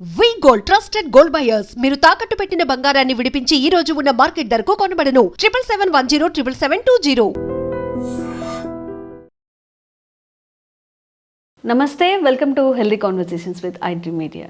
వి gold trusted gold buyers మీరు తాకట్టు పెట్టిన బంగారాన్ని విడిపించి ఈ రోజు ఉన్న మార్కెట్ ధరకు కొనబడను 7771077720. నమస్తే, welcome to healthy conversations with IT media.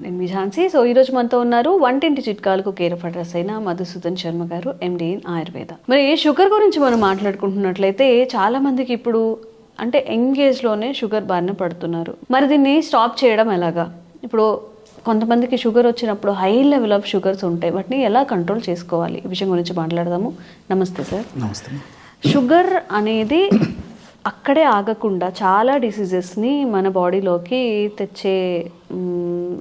నేను మీ ఝాన్సీ. సో ఈరోజు మనతో ఉన్నారు వంటింటి చిట్కాలకు కేర్ ఆఫ్ అడ్రస్ అయిన మధుసూదన్ శర్మ గారు, ఎండి ఇన్ ఆయుర్వేద. మరి షుగర్ గురించి మనం మాట్లాడుకుంటున్నట్లయితే చాలా మందికి ఇప్పుడు అంటే యంగ్ ఏజ్లోనే షుగర్ బారిన పడుతున్నారు. మరి దీన్ని స్టాప్ చేయడం ఎలాగా? ఇప్పుడు కొంతమందికి షుగర్ వచ్చినప్పుడు హై లెవెల్ ఆఫ్ షుగర్స్ ఉంటాయి, వాటిని ఎలా కంట్రోల్ చేసుకోవాలి? ఈ విషయం గురించి మాట్లాడదాము. నమస్తే సార్. నమస్తే. షుగర్ అనేది అక్కడే ఆగకుండా చాలా డిసీజెస్ని మన బాడీలోకి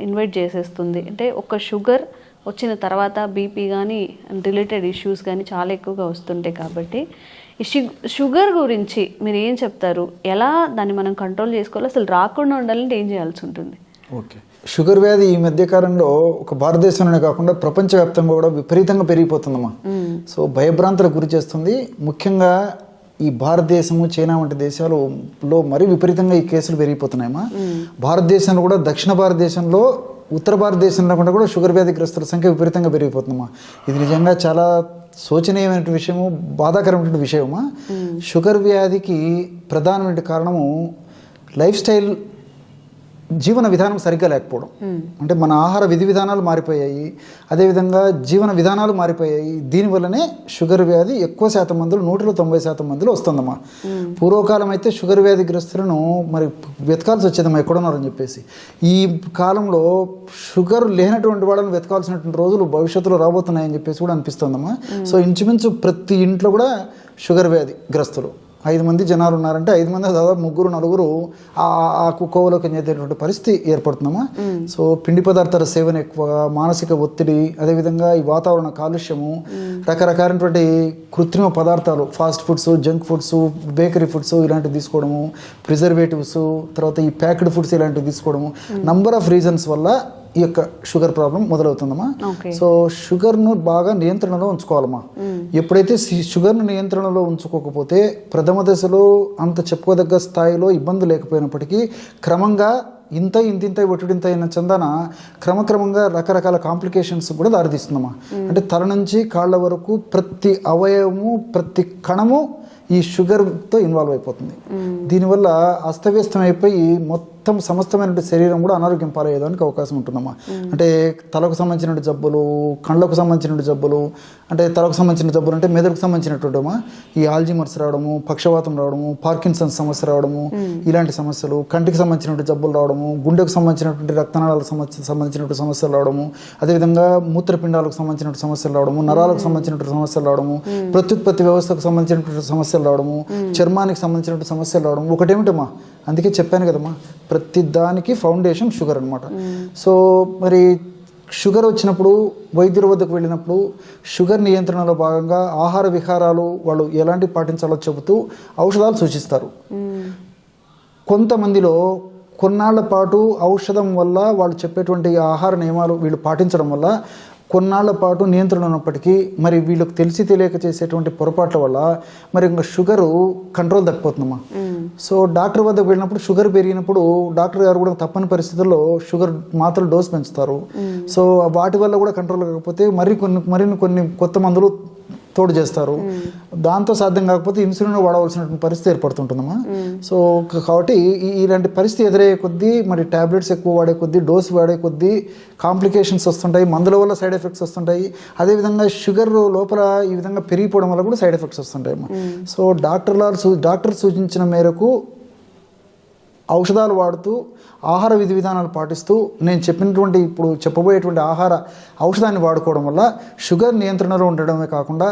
ఇన్వైట్ చేసేస్తుంది. అంటే ఒక షుగర్ వచ్చిన తర్వాత బీపీ కానీ రిలేటెడ్ ఇష్యూస్ కానీ చాలా ఎక్కువగా వస్తుంటాయి. కాబట్టి ఈ షుగర్ గురించి మీరు ఏం చెప్తారు? ఎలా దాన్ని మనం కంట్రోల్ చేసుకోవాలి? అసలు రాకుండా ఉండాలంటే ఏం చేయాల్సి ఉంటుంది? ఓకే, షుగర్ వ్యాధి ఈ మధ్యకాలంలో ఒక భారతదేశంలోనే కాకుండా ప్రపంచవ్యాప్తంగా కూడా విపరీతంగా పెరిగిపోతుందమ్మా. సో భయభ్రాంతులకు గురి చేస్తుంది. ముఖ్యంగా ఈ భారతదేశము, చైనా వంటి దేశాలలో మరీ విపరీతంగా ఈ కేసులు పెరిగిపోతున్నాయమ్మా. భారతదేశంలో కూడా, దక్షిణ భారతదేశంలో, ఉత్తర భారతదేశంలో కూడా షుగర్ వ్యాధిగ్రస్తుల సంఖ్య విపరీతంగా పెరిగిపోతుందమ్మా. ఇది నిజంగా చాలా శోచనీయమైన విషయము, బాధాకరమైన విషయమా. షుగర్ వ్యాధికి ప్రధానమైన కారణము లైఫ్ స్టైల్, జీవన విధానం సరిగ్గా లేకపోవడం. అంటే మన ఆహార విధి విధానాలు మారిపోయాయి, అదేవిధంగా జీవన విధానాలు మారిపోయాయి. దీనివల్లనే షుగర్ వ్యాధి ఎక్కువ శాతం మందులు, 190% మందులు వస్తుందమ్మా. పూర్వకాలం అయితే షుగర్ వ్యాధిగ్రస్తులను మరి వెతకాల్సి వచ్చేదమ్మా ఎక్కడున్నారని చెప్పేసి. ఈ కాలంలో షుగర్ లేనటువంటి వాళ్ళని వెతకాల్సినటువంటి రోజులు భవిష్యత్తులో రాబోతున్నాయని చెప్పేసి కూడా అనిపిస్తుందమ్మా. సో ఇంచుమించు ప్రతి ఇంట్లో కూడా షుగర్ వ్యాధి గ్రస్తులు 5 మంది జనాలు ఉన్నారంటే 5 మంది దాదాపు 3-4 ఆ కోవలోకి చెందేటువంటి పరిస్థితి ఏర్పడుతుందమ్మా. సో పిండి పదార్థాల సేవన ఎక్కువ, మానసిక ఒత్తిడి, అదేవిధంగా ఈ వాతావరణ కాలుష్యము, రకరకాలైనటువంటి కృత్రిమ పదార్థాలు, fast foods, junk foods, bakery foods ఇలాంటివి తీసుకోవడము, ప్రిజర్వేటివ్స్, తర్వాత ఈ ప్యాక్డ్ ఫుడ్స్ ఇలాంటివి తీసుకోవడము, నంబర్ ఆఫ్ రీజన్స్ వల్ల ఈ యొక్క షుగర్ ప్రాబ్లం మొదలవుతుందమ్మా. సో షుగర్ను బాగా నియంత్రణలో ఉంచుకోవాలమ్మా. ఎప్పుడైతే షుగర్ను నియంత్రణలో ఉంచుకోకపోతే ప్రథమ దశలో అంత చెప్పుకోదగ్గ స్థాయిలో ఇబ్బంది లేకపోయినప్పటికీ క్రమంగా ఇంత ఒట్టిడింత అయిన చందాన క్రమక్రమంగా రకరకాల కాంప్లికేషన్స్ కూడా దారితీస్తుందమ్మా. అంటే తల నుంచి కాళ్ళ వరకు ప్రతి అవయవము, ప్రతి కణము ఈ షుగర్తో ఇన్వాల్వ్ అయిపోతుంది. దీనివల్ల అస్తవ్యస్తం అయిపోయి మొత్తం సమస్తమైన శరీరం కూడా అనారోగ్యం పాలయ్యేదానికి అవకాశం ఉంటుందమ్మా. అంటే తలకు సంబంధించిన జబ్బులు, కళ్ళకు సంబంధించిన జబ్బులు, అంటే తలకు సంబంధించిన జబ్బులు అంటే మెదడుకు సంబంధించినటువంటిమా ఈ ఆల్జీమర్స్ రావడము, పక్షవాతం రావడము, పార్కిన్సన్స్ సమస్య రావడము, ఇలాంటి సమస్యలు, కంటికి సంబంధించినటువంటి జబ్బులు రావడము, గుండెకు సంబంధించినటువంటి రక్తనాళాలకు సంబంధించినటువంటి సమస్యలు రావడము, అదేవిధంగా మూత్రపిండాలకు సంబంధించినటువంటి సమస్యలు రావడము, నరాలకు సంబంధించినటువంటి సమస్యలు రావడము, ప్రత్యుత్పత్తి వ్యవస్థకు సంబంధించినటువంటి సమస్యలు రావడము, చర్మానికి సంబంధించినటువంటి సమస్యలు రావడం. ఒకటేమిటమ్మా, అందుకే చెప్పాను కదమ్మా, ప్రతి దానికి ఫౌండేషన్ షుగర్ అనమాట. సో మరి షుగర్ వచ్చినప్పుడు వైద్యుల వద్దకు వెళ్ళినప్పుడు షుగర్ నియంత్రణలో భాగంగా ఆహార విహారాలు వాళ్ళు ఎలాంటి పాటించాలో చెబుతూ ఔషధాలు సూచిస్తారు. కొంతమందిలో కొన్నాళ్ల పాటు ఔషధం వల్ల వాళ్ళు చెప్పేటువంటి ఆహార నియమాలు వీళ్ళు పాటించడం వల్ల కొన్నాళ్ల పాటు నియంత్రణ ఉన్నప్పటికీ మరి వీళ్ళకి తెలియక చేసేటువంటి పొరపాట్ల వల్ల మరి ఇంకా షుగరు కంట్రోల్ తప్పిపోతుందమ్మా. సో డాక్టర్ వద్దకు వెళ్ళినప్పుడు షుగర్ పెరిగినప్పుడు డాక్టర్ గారు కూడా తప్పని పరిస్థితుల్లో షుగర్ మాత్రలు డోస్ పెంచుతారు. సో వాటి వల్ల కూడా కంట్రోల్ కాకపోతే కొన్ని కొత్త మందులు తోడు చేస్తారు. దాంతో సాధ్యం కాకపోతే ఇన్సులిన్ వాడవలసినటువంటి పరిస్థితి ఏర్పడుతుంటుందమ్మా. సో కాబట్టి ఇలాంటి పరిస్థితి ఎదురయ్యే కొద్దీ మరి టాబ్లెట్స్ ఎక్కువ వాడే కొద్దీ, డోస్ వాడే కొద్దీ కాంప్లికేషన్స్ వస్తుంటాయి, మందుల వల్ల సైడ్ ఎఫెక్ట్స్ వస్తుంటాయి. అదేవిధంగా షుగర్ లోపల ఈ విధంగా పెరిగిపోవడం వల్ల కూడా సైడ్ ఎఫెక్ట్స్ వస్తుంటాయి అమ్మా. సో డాక్టర్ సూచించిన మేరకు ఔషధాలు వాడుతూ ఆహార విధి విధానాలు పాటిస్తూ నేను చెప్పినటువంటి ఇప్పుడు చెప్పబోయేటువంటి ఔషధాన్ని వాడుకోవడం వల్ల షుగర్ నియంత్రణలో ఉండడమే కాకుండా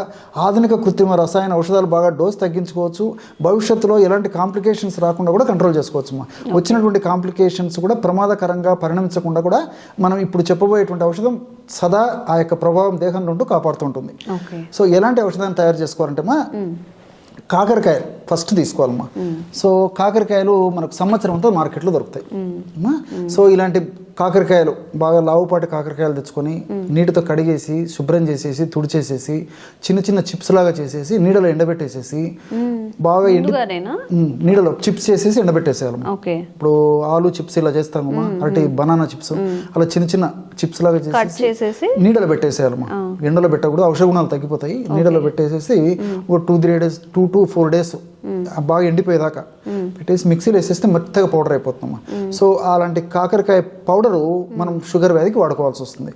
ఆధునిక కృత్రిమ రసాయన ఔషధాలు బాగా డోస్ తగ్గించుకోవచ్చు. భవిష్యత్తులో ఎలాంటి కాంప్లికేషన్స్ రాకుండా కూడా కంట్రోల్ చేసుకోవచ్చు. వచ్చినటువంటి కాంప్లికేషన్స్ కూడా ప్రమాదకరంగా పరిణమించకుండా కూడా మనం ఇప్పుడు చెప్పబోయేటువంటి ఔషధం సదా ఆ యొక్క ప్రభావం దేహంలో ఉంటూ కాపాడుతుంటుంది. సో ఎలాంటి ఔషధాన్ని తయారు చేసుకోవాలంటే కాకరకాయలు ఫస్ట్ తీసుకోవాలమ్మా. సో కాకరకాయలు మనకు సంవత్సరం అంతా మార్కెట్లో దొరుకుతాయి. సో ఇలాంటి కాకరకాయలు బాగా లావుపాటి కాకరకాయలు తెచ్చుకొని నీటితో కడిగేసి శుభ్రం చేసేసి తుడిచేసేసి చిన్న చిన్న చిప్స్ లాగా చేసేసి నీడలో ఎండబెట్టేసేసి బాగా నీడలో చిప్స్ చేసేసి ఎండబెట్టేసేయాలి. ఇప్పుడు ఆలు చిప్స్ ఇలా చేస్తామమ్మా, అరటి బనానా చిప్స్ అలా చిన్న చిన్న చిప్స్ లాగా చేసేసి నీడలో పెట్టేసేయాలమ్మా. ఎండలో పెట్టకూడదు, ఔషధ గుణాలు తగ్గిపోతాయి. నీడలో పెట్టేసేసి ఒక 2-3 days 2 to 4 days బాగా ఎండిపోయేదాకా పెట్టేసి మిక్సీలో వేసేస్తే మెత్తగా పౌడర్ అయిపోతుందమ్మా. సో అలాంటి కాకరకాయ పౌడరు మనం షుగర్ వ్యాధికి వాడుకోవాల్సి వస్తుంది.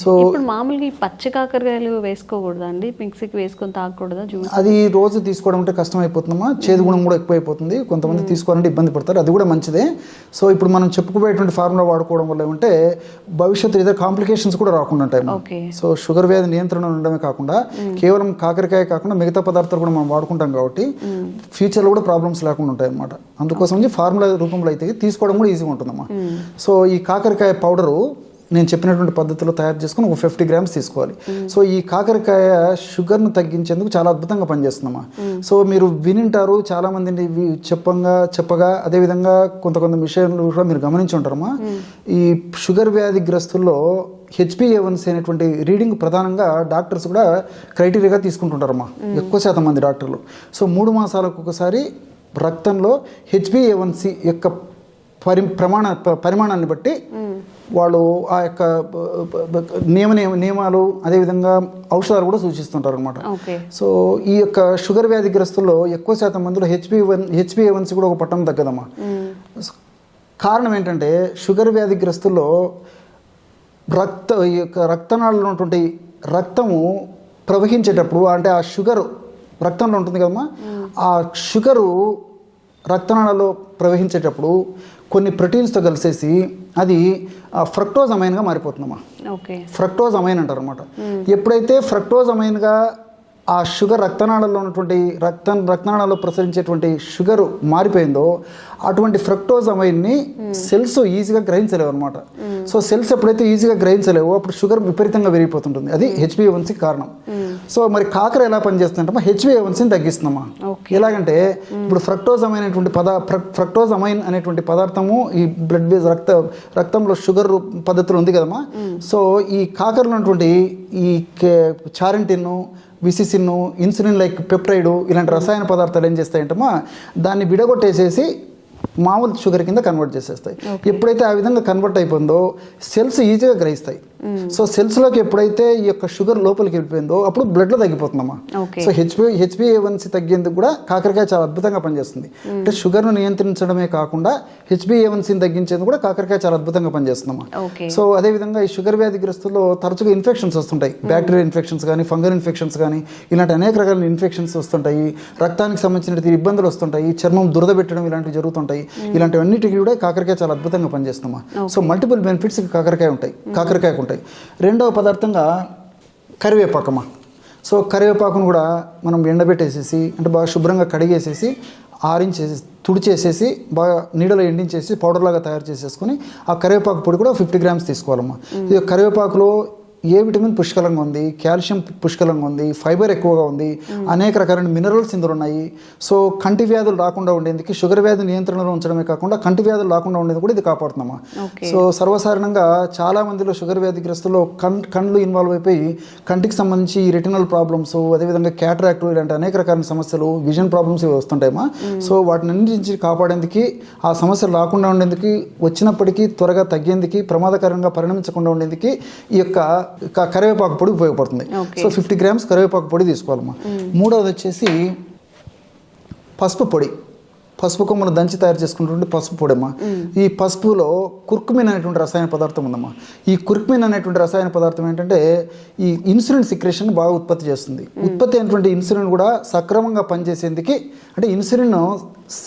సో ఇప్పుడు మామూలుగా ఈ పచ్చి కాకరకాయలు వేసుకోకూడదా అండి, మిక్సీకి వేసుకొని తాగకూడదా జ్యూస్? అది రోజు తీసుకోవడం అంటే కష్టం అయిపోతుందమ్మా, చేదు గుణం కూడా ఎక్కువైపోతుంది. కొంతమంది తీసుకోవాలంటే ఇబ్బంది పడతారు, అది కూడా మంచిదే. సో ఇప్పుడు మనం చెప్పుకుపోయేటువంటి ఫార్ములా వాడుకోవడం వల్ల ఏమంటే భవిష్యత్తు ఏదో కాంప్లికేషన్స్ కూడా రాకుండా ఉంటాయి. సో షుగర్ వ్యాధి నియంత్రణ ఉండడమే కాకుండా కేవలం కాకరకాయ కాకుండా మిగతా పదార్థాలు కూడా మనం వాడుకుంటాం కాబట్టి ఫ్యూచర్లో కూడా ప్రాబ్లమ్స్ లేకుండా ఉంటాయి అన్నమాట. అందుకోసం ఫార్ములా రూపంలో అయితే తీసుకోవడం కూడా ఈజీగా ఉంటుందమ్మా. సో ఈ కాకరకాయ పౌడరు నేను చెప్పినటువంటి పద్ధతిలో తయారు చేసుకుని ఒక 50 grams తీసుకోవాలి. సో ఈ కాకరకాయ షుగర్ను తగ్గించేందుకు చాలా అద్భుతంగా పనిచేస్తుందమ్మా. సో మీరు వినింటారు చాలామంది చెప్పగా అదేవిధంగా కొంత విషయాలు కూడా మీరు గమనించి ఉంటారమ్మా. ఈ షుగర్ వ్యాధి గ్రస్తుల్లో HbA1c అనేటువంటి రీడింగ్ ప్రధానంగా డాక్టర్స్ కూడా క్రైటీరియాగా తీసుకుంటుంటారమ్మా, ఎక్కువ శాతం మంది డాక్టర్లు. సో 3 మాసాలకు ఒకసారి రక్తంలో HbA1c యొక్క పరిమాణాన్ని బట్టి వాళ్ళు ఆ యొక్క నియమాలు అదేవిధంగా ఔషధాలు కూడా సూచిస్తుంటారు అనమాట. సో ఈ యొక్క షుగర్ వ్యాధిగ్రస్తుల్లో ఎక్కువ శాతం మందిలో HbA1c కూడా ఒక పట్టణం తగ్గదమ్మా. కారణం ఏంటంటే షుగర్ వ్యాధిగ్రస్తుల్లో ఈ యొక్క రక్తనాళాల్లో ఉన్నటువంటి రక్తము ప్రవహించేటప్పుడు అంటే ఆ షుగరు రక్తంలో ఉంటుంది కదమ్మా, ఆ షుగరు రక్తనాళాల్లో ప్రవహించేటప్పుడు కొన్ని ప్రోటీన్స్తో కలిసేసి అది ఫ్రక్టోజ్ అమైన్గా మారిపోతుందమ్మా. ఫ్రక్టోజ్ అమైన్ అంటారు అనమాట. ఎప్పుడైతే ఫ్రక్టోజ్ అమైన్గా ఆ షుగర్ రక్తనాళాల్లో ఉన్నటువంటి రక్తనాళాల్లో ప్రసరించేటువంటి షుగర్ మారిపోయిందో అటువంటి ఫ్రక్టోజ్ అమైన్ని సెల్స్ ఈజీగా గ్రహించలేవు అనమాట. సో సెల్స్ ఎప్పుడైతే ఈజీగా గ్రహించలేవో అప్పుడు షుగర్ విపరీతంగా పెరిగిపోతుంటుంది. అది HbA1c కారణం. సో మరి కాకర ఎలా పనిచేస్తుందంటే HbA1cని తగ్గిస్తుందమ్మా. ఎలాగంటే ఇప్పుడు ఫ్రక్టోజ్ అమైన్ అనేటువంటి పదార్థము ఈ బ్లడ్ బేస్ రక్తంలో షుగర్ పద్ధతిలో ఉంది కదమ్మా. సో ఈ కాకరలో ఉన్నటువంటి ఈ చారెంటిన్, విసిసిన్, ఇన్సులిన్ లైక్ పెప్టైడ్ ఇలాంటి రసాయన పదార్థాలు ఏం చేస్తాయంటమ్మా దాన్ని విడగొట్టేసేసి మామూలు షుగర్ కింద కన్వర్ట్ చేసేస్తాయి. ఎప్పుడైతే ఆ విధంగా కన్వర్ట్ అయిపోయిందో సెల్స్ ఈజీగా గ్రహిస్తాయి. సో సెల్స్లోకి ఎప్పుడైతే ఈ యొక్క షుగర్ లోపలికి వెళ్ళిపోయిందో అప్పుడు బ్లడ్లో తగ్గిపోతుందమ్మా. సో HbA1c తగ్గేందుకు కూడా కాకరకాయ చాలా అద్భుతంగా పనిచేస్తుంది. అంటే షుగర్ను నియంత్రించడమే కాకుండా HbA1cని తగ్గించేందుకు కూడా కాకరకాయ చాలా అద్భుతంగా పనిచేస్తుందమ్మా. సో అదేవిధంగా ఈ షుగర్ వ్యాధిగ్రస్తుల్లో తరచుగా ఇన్ఫెక్షన్స్ వస్తుంటాయి, బ్యాక్టీరియల్ ఇన్ఫెక్షన్స్ కానీ ఫంగల్ ఇన్ఫెక్షన్స్ కానీ ఇలాంటి అనేక రకాల ఇన్ఫెక్షన్స్ వస్తుంటాయి. రక్తానికి సంబంధించిన ఇబ్బందులు వస్తుంటాయి, చర్మం దురద పెట్టడం ఇలాంటివి జరుగుతుంటాయి. ఇలాంటివన్నిటికీ కూడా కాకరకాయ చాలా అద్భుతంగా పనిచేస్తుందమ్మా. సో మల్టిపుల్ బెనిఫిట్స్ కాకరకాయకు ఉంటాయి. రెండవ పదార్థంగా కరివేపాకమ్మా. సో కరివేపాకును కూడా మనం ఎండబెట్టేసేసి అంటే బాగా శుభ్రంగా కడిగేసేసి ఆరించేసి తుడిచేసేసి బాగా నీడలో ఎండించేసి పౌడర్ లాగా తయారు చేసేసుకొని ఆ కరివేపాకు పొడి కూడా 50 grams తీసుకోవాలమ్మా. ఈ కరివేపాకులో ఏ విటమిన్ పుష్కలంగా ఉంది, కాల్షియం పుష్కలంగా ఉంది, ఫైబర్ ఎక్కువగా ఉంది, అనేక రకాలైన మినరల్స్ ఇందులో ఉన్నాయి. సో కంటి వ్యాధులు రాకుండా ఉండేందుకు షుగర్ వ్యాధి నియంత్రణలో ఉంచడమే కాకుండా కంటి వ్యాధులు రాకుండా ఉండేది కూడా ఇది కాపాడుతున్నామా. సో సర్వసాధారణంగా చాలా మందిలో షుగర్ వ్యాధిగ్రస్తుల్లో కళ్ళు ఇన్వాల్వ్ అయిపోయి కంటికి సంబంధించి రెటినల్ ప్రాబ్లమ్స్ అదేవిధంగా క్యాటరాక్ట్ ఇలాంటి అనేక రకాల సమస్యలు విజన్ ప్రాబ్లమ్స్ వస్తుంటాయమ్మా. సో వాటిని నుంచి కాపాడేందుకు ఆ సమస్యలు రాకుండా ఉండేందుకు వచ్చినప్పటికీ త్వరగా తగ్గేందుకు ప్రమాదకరంగా పరిణమించకుండా ఉండేందుకు ఈ యొక్క కరివేపాకు పొడి ఉపయోగపడుతుంది. సో 50 grams కరివేపాకు పొడి తీసుకోవాలమ్మా. మూడవది వచ్చేసి పసుపు పొడి, పసుపు కొమ్మను దంచి తయారు చేసుకున్నటువంటి పసుపు పొడి అమ్మా. ఈ పసుపులో కుర్కుమిన్ అనేటువంటి రసాయన పదార్థం ఉందమ్మా. ఈ కుర్కుమిన్ అనేటువంటి రసాయన పదార్థం ఏంటంటే ఈ ఇన్సులిన్ సిక్రేషన్ బాగా ఉత్పత్తి చేస్తుంది. ఉత్పత్తి అయినటువంటి ఇన్సులిన్ కూడా సక్రమంగా పనిచేసేందుకు అంటే ఇన్సులిన్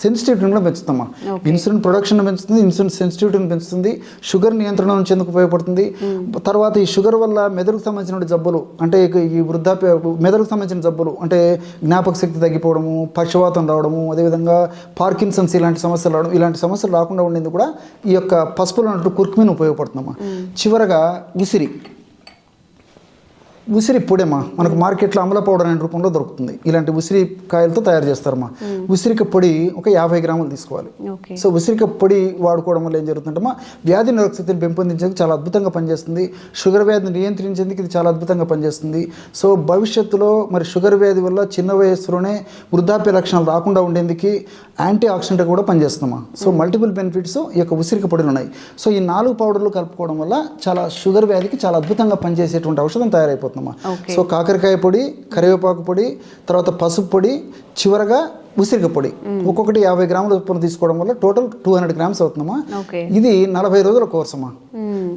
సెన్సిటివిటీని కూడా పెంచుతామా. ఇన్సులిన్ ప్రొడక్షన్ పెంచుతుంది, ఇన్సులిన్ సెన్సిటివిటీని పెంచుతుంది, షుగర్ నియంత్రణ ఉంచేందుకు ఉపయోగపడుతుంది. తర్వాత ఈ షుగర్ వల్ల మెదడుకు సంబంధించిన జబ్బులు అంటే ఈ మెదడుకు సంబంధించిన జబ్బులు అంటే జ్ఞాపక శక్తి తగ్గిపోవడము, పక్షవాతం రావడము, అదేవిధంగా పార్కిన్సన్స్ ఇలాంటి సమస్యలు రావడం ఇలాంటి సమస్యలు రాకుండా ఉండేందుకు కూడా ఈ యొక్క పసుపులో ఉన్నట్టు కుర్కుమిన్ ఉపయోగపడుతుందమ్మా. చివరగా ఉసిరి పొడేమా మనకు మార్కెట్లో అమల పౌడర్ అనే రూపంలో దొరుకుతుంది. ఇలాంటి ఉసిరి కాయలతో తయారు చేస్తారమ్మా. ఉసిరిక పొడి ఒక 50 గ్రాములు తీసుకోవాలి. ఓకే. సో ఉసిరిక పొడి వాడుకోవడం వల్ల ఏం జరుగుతుందమ్మా, వ్యాధి నిరోధక శక్తిని పెంపొందించేందుకు చాలా అద్భుతంగా పనిచేస్తుంది. షుగర్ వ్యాధిని నియంత్రించేందుకు ఇది చాలా అద్భుతంగా పనిచేస్తుంది. సో భవిష్యత్తులో మరి షుగర్ వ్యాధి వల్ల చిన్న వయస్సులోనే వృద్ధాప్య లక్షణాలు రాకుండా ఉండేందుకు యాంటీ ఆక్సిడెంట్ కూడా పనిచేస్తుందమ్మా. సో మల్టిపుల్ బెనిఫిట్స్ ఈ యొక్క ఉసిరిక పొడిలో ఉన్నాయి. సో ఈ 4 పౌడర్లు కలుపుకోవడం వల్ల చాలా షుగర్ వ్యాధికి చాలా అద్భుతంగా పనిచేసేటువంటి ఔషధం తయారైపోతుందమ్మా. సో కాకరకాయ పొడి, కరివేపాకు పొడి, తర్వాత పసుపు పొడి, చివరగా ఉసిరిక పొడి ఒక్కొక్కటి 50 గ్రాముల చొప్పున తీసుకోవడం వల్ల టోటల్ 200 గ్రామ్స్ అవుతుందమ్మా. ఇది 40 రోజుల కోర్స్ అమ్మా.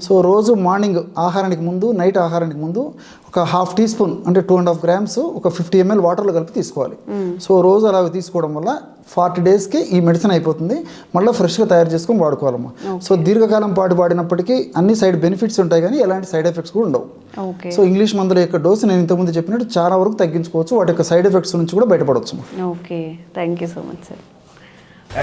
సో రోజు మార్నింగ్ ఆహారానికి ముందు, నైట్ ఆహారానికి ముందు ఒక 1/2 టీ స్పూన్ అంటే 2.5 గ్రామ్స్ ఒక 50 ml వాటర్లో కలిపి తీసుకోవాలి. సో రోజు అలా తీసుకోవడం వల్ల 40 డేస్కి ఈ మెడిసిన్ అయిపోతుంది. మళ్ళీ ఫ్రెష్గా తయారు చేసుకొని వాడుకోవాలమ్మా. సో దీర్ఘకాలం పాటు వాడినప్పటికీ అన్ని సైడ్ బెనిఫిట్స్ ఉంటాయి కానీ ఎలాంటి సైడ్ ఎఫెక్ట్స్ కూడా ఉండవు. సో ఇంగ్లీష్ మందుల యొక్క డోసు నేను ఇంతకుముందు చెప్పినట్టు చాలా వరకు తగ్గించుకోవచ్చు. వాటి యొక్క సైడ్ ఎఫెక్ట్స్ నుంచి కూడా బయటపడవచ్చు. Okay, thank you so much sir.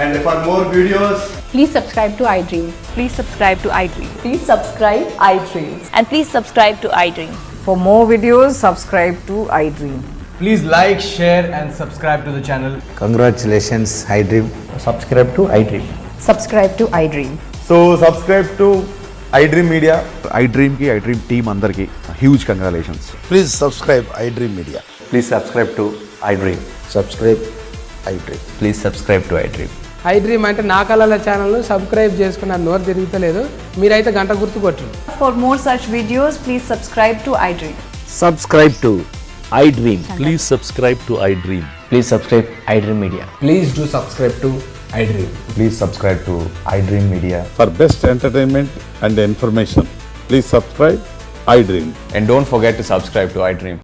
And for more videos, Please subscribe to iDream. Please subscribe to iDream. Please subscribe iDream. And please subscribe to iDream. For more videos, subscribe to iDream. please like, share and subscribe to the channel. Congratulations, iDream. Subscribe to iDream. Subscribe to iDream. So subscribe to iDream Media. iDream ki iDream team andarki huge congratulations. Please subscribe iDream Media. Please subscribe to iDream. Subscribe iDream. Please subscribe to iDream. iDream అంటే నా కళల ఛానల్ను subscribe చేసుకున్న నోరు తిరుగుతలేదు. మీరైతే గంట గుర్తు కొట్టండి. For more such videos, please subscribe to iDream. Subscribe to iDream. Please subscribe to iDream. Please subscribe iDream Media. Please do subscribe to iDream. Please subscribe to iDream Media. For best entertainment and information, please subscribe iDream. And don't forget to subscribe to iDream.